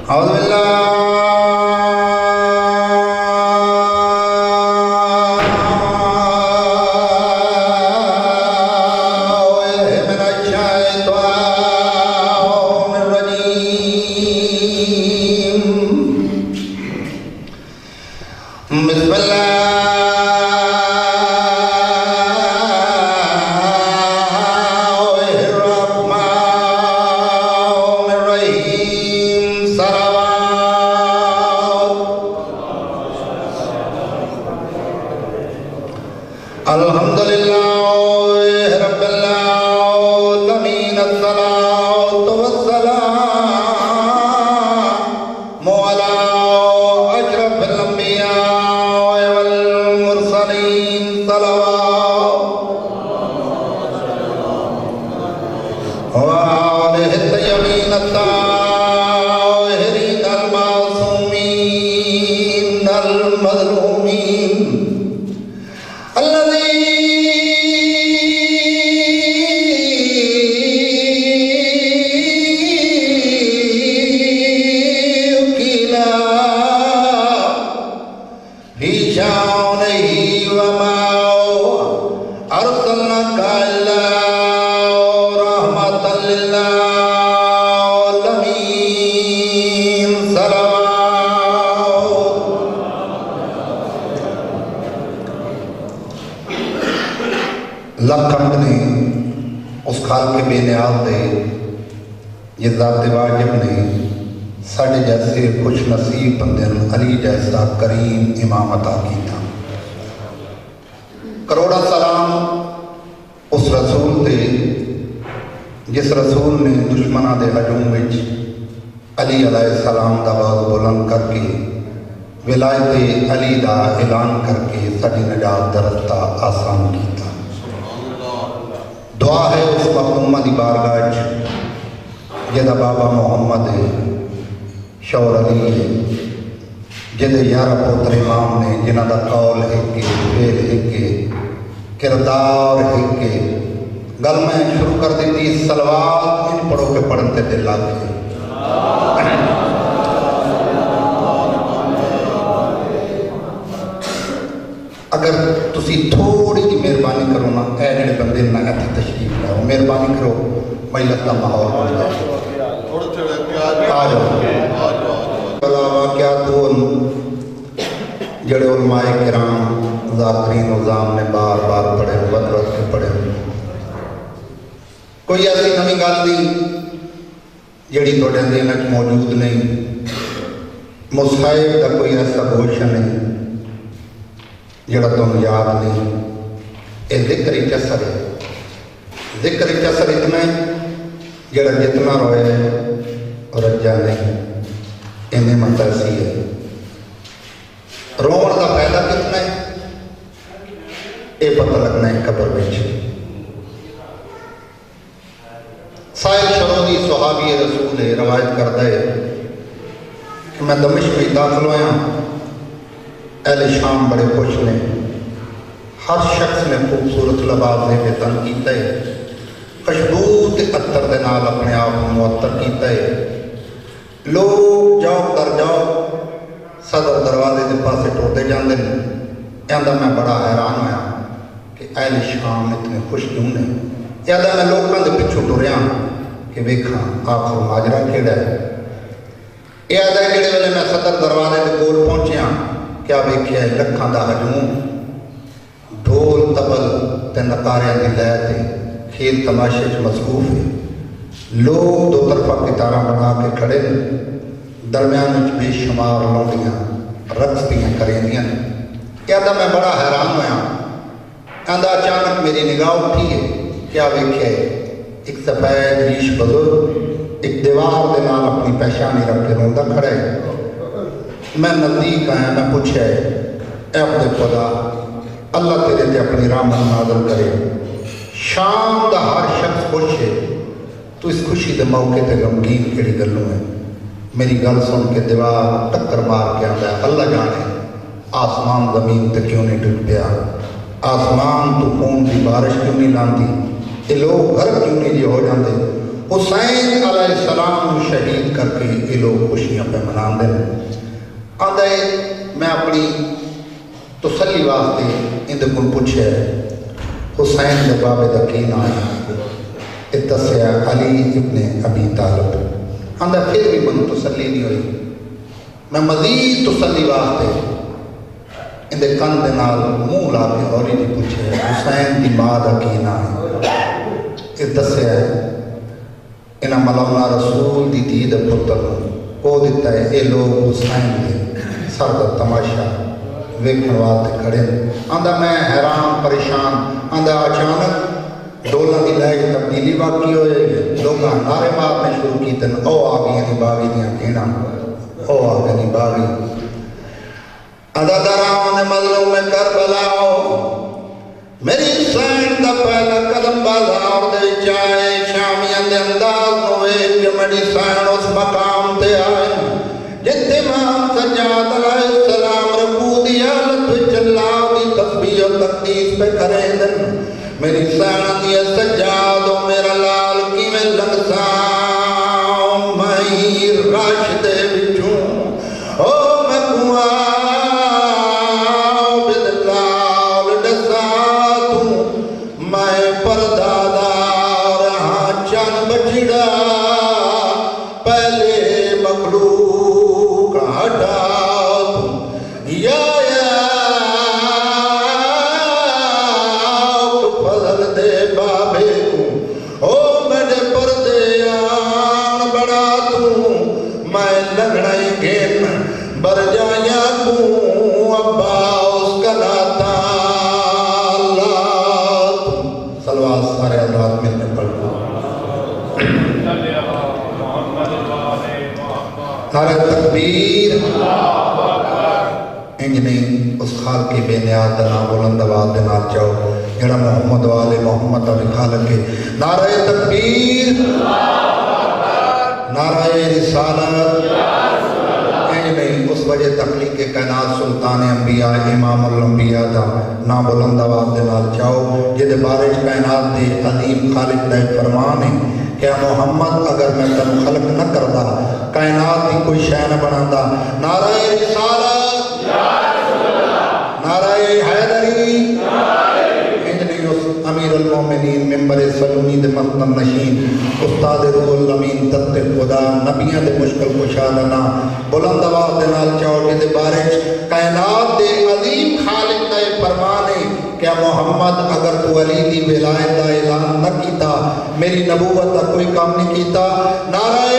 أعوذ بالله من الشيطان الرجيم. بسم الله الحمد لله رب العالمين. الصلاة والسلام على أشرف الأنبياء والمرسلين. صلوات وآله الطيبين الطاهرين المعصومين المظلومين لکھ حمد نے اس خالق کے بے نیاز دے یہ ذات واجب نے ساڑھے جیسے خوش نصیب بندن علی جیسا کریم امام عطا کیتا. کروڑا سلام اس رسول دے جس رسول نے دشمنہ دے ہجوم وچ علی علیہ السلام دا آواز بلند کر کے ولایت علی دا اعلان کر کے ساڑھی نجات دا رستہ آسان کیتا. دعا ہے اس مخدومہ دی بارگاہ جدہ بابا محمد ہے، شور علی ہے، جدہ یارہ پوتر امام نے جنہ دا قول ہے کہ فعل ہے کہ کردار ہے کہ گل میں شروع کر دیتی صلوات ان پڑھو کے پڑھنتے دل آتے. اگر تسی تھوڑی جی مہربانی کرو نا اے جڑے بندے نہ ایتھے تشریف لاؤ، مہربانی کرو مجلس کا ماحول بن جائے. آ جاؤ واقعات وہ جڑے علماء کرام ذاکرین نظام نے بار بار پڑھے بدرت کے پڑھے. کوئی ایسی نمی گل نہیں جڑی تھوڑے دین وچ موجود نہیں. مصحف کا کوئی ایسا گوشہ نہیں جڑا تم یاد نہیں. اے ذکر چسر ہے. ذکر چسر اتنا ہے جڑا جتنا روئے رجا نہیں. انہیں متاثی ہے. رومن کا فائدہ کتنا ہے اے پتہ لگنا ہے قبر وچ. سائل شرودی صحابی رسول ہے روایت کرتا ہے کہ میں دمشق میں داخل ہویا. اہل شام بڑے خوش نے. ہر شخص نے خوبصورت لباس دے کے تن کیتا ہے. خوشبو تے عطر دے نال اپنے آپ کو معطر کیتا ہے. لوگ جاؤ در جاؤ صدر دروازے دے پاسے ٹوٹے جاندے ہیں. اندر میں بڑا حیران ہویا کہ اہل شام اتنے خوش کیوں نے. اندر میں لوگوں دے پچھو ٹریا کہ ویکھاں آخر ماجرا کیڑا ہے. یہ آدھا جڑے ویلے میں صدر دروازے دے کول پہنچیا کیا ویکھیا ہے لکھاں دا ہجوم ڈھول تبل تے نقاریاں دی لے تے کھیل تماشے چ مصروف ہے. لوگ دو طرفہ کتاراں بنا کے کھڑے ہیں. درمیان وچ بے شمار لونڈیاں رقص دیاں کریندیاں نے. کہتا میں بڑا حیران ہویا. کہندا اچانک میری نگاہ اٹھی ہے کیا ویکھیا ہے ایک سفید ریش بزرگ ایک دیوار دے نال اپنی پیشانی رکھ کے روندا کھڑا ہے. میں نزدیک آیا. میں پوچھا ہے اے اپنے خدا اللہ تیرے تے اپنی رحمت نازل کرے. شام دا ہر شخص خوش ہے تو اس خوشی دے موقع تے غمگین کیڑی گلوں ہے. میری گل سن کے دیوار ٹکر مار کے آتا ہے اللہ جانے آسمان زمین تے کیوں نہیں ٹوٹ پیا. آسمان تو خون دی بارش کیوں نہیں لاندی. یہ لوگ گھر کیوں نہیں جی ہو جاندے. حسین علیہ السلام شہید کر کے یہ لوگ خوشیاں پہ منا دیں آدھے میں اپنی تسلی واسطے اندر کو پوچھے حسین کے بابے دا کی نام ہے دسیا علی ابن ابی طالب آدھا پھر بھی من تسلی نہیں ہوئی میں مزید تسلی واسطے اندر کن دے نال منہ لا کے اور ہی پوچھے حسین دی ماں دا کی نام ہے دسیا انہاں مولانا رسول دی دید پتر کو دیتا ہے اے لوگ حسین دے سر دا تماشا ویکھن واسطے کھڑے آندا میں حیران پریشان آندا اچانک ڈولاں دی لے تبدیلی واقعی ہوئے لوگاں نعرے مارنے شروع کیتے او آ گئی باغی دیاں بھیڑاں او آ گئی باغی آندا دراؤں مظلوم میں کربلا میری حسین دا پہلا قدم بازار دے چائے شامیاں دے انداز نوے کہ میری حسین اس مقام تے آئے جتے امام سجاد علیہ السلام رکوع دی حالت وچ اللہ دی تسبیح و تقدیس پہ کرے دن میری حسین دی سجاد و میرا لال کیویں لگسا میں راشد وچوں او میں کواں نعرہ تکبیر انج نہیں اس خالق بے نیاز دا نام بلند آواز دے نال چاہو جڑا محمد والے محمد دا لکھا لگے نعرہ تکبیر نعرہ رسالت انج نہیں اس وجہ تخلیق کائنات سلطان انبیاء امام الانبیاء دا نام بلند آواز دے نال چاہو جدے بارش کائنات دے عظیم خالق دا فرمان ہے کہ محمد اگر میں تم خلق نہ کردا کائنات دی کوئی شے نہ بناتا نعرہ رسالت نعرہ حیدری امیر المومنین ممبر سلونی دے مقدم نشین استاد روح الامین تخت خدا نبیان دے مشکل کشادنا بلند آواز دے نال چاہو دے بارش کائنات دے عظیم خالق دے فرمانے کیا محمد اگر تو علی دی ولایت دا اعلان نہ کیتا میری نبوت دا کوئی کام نہیں کیتا نعرہ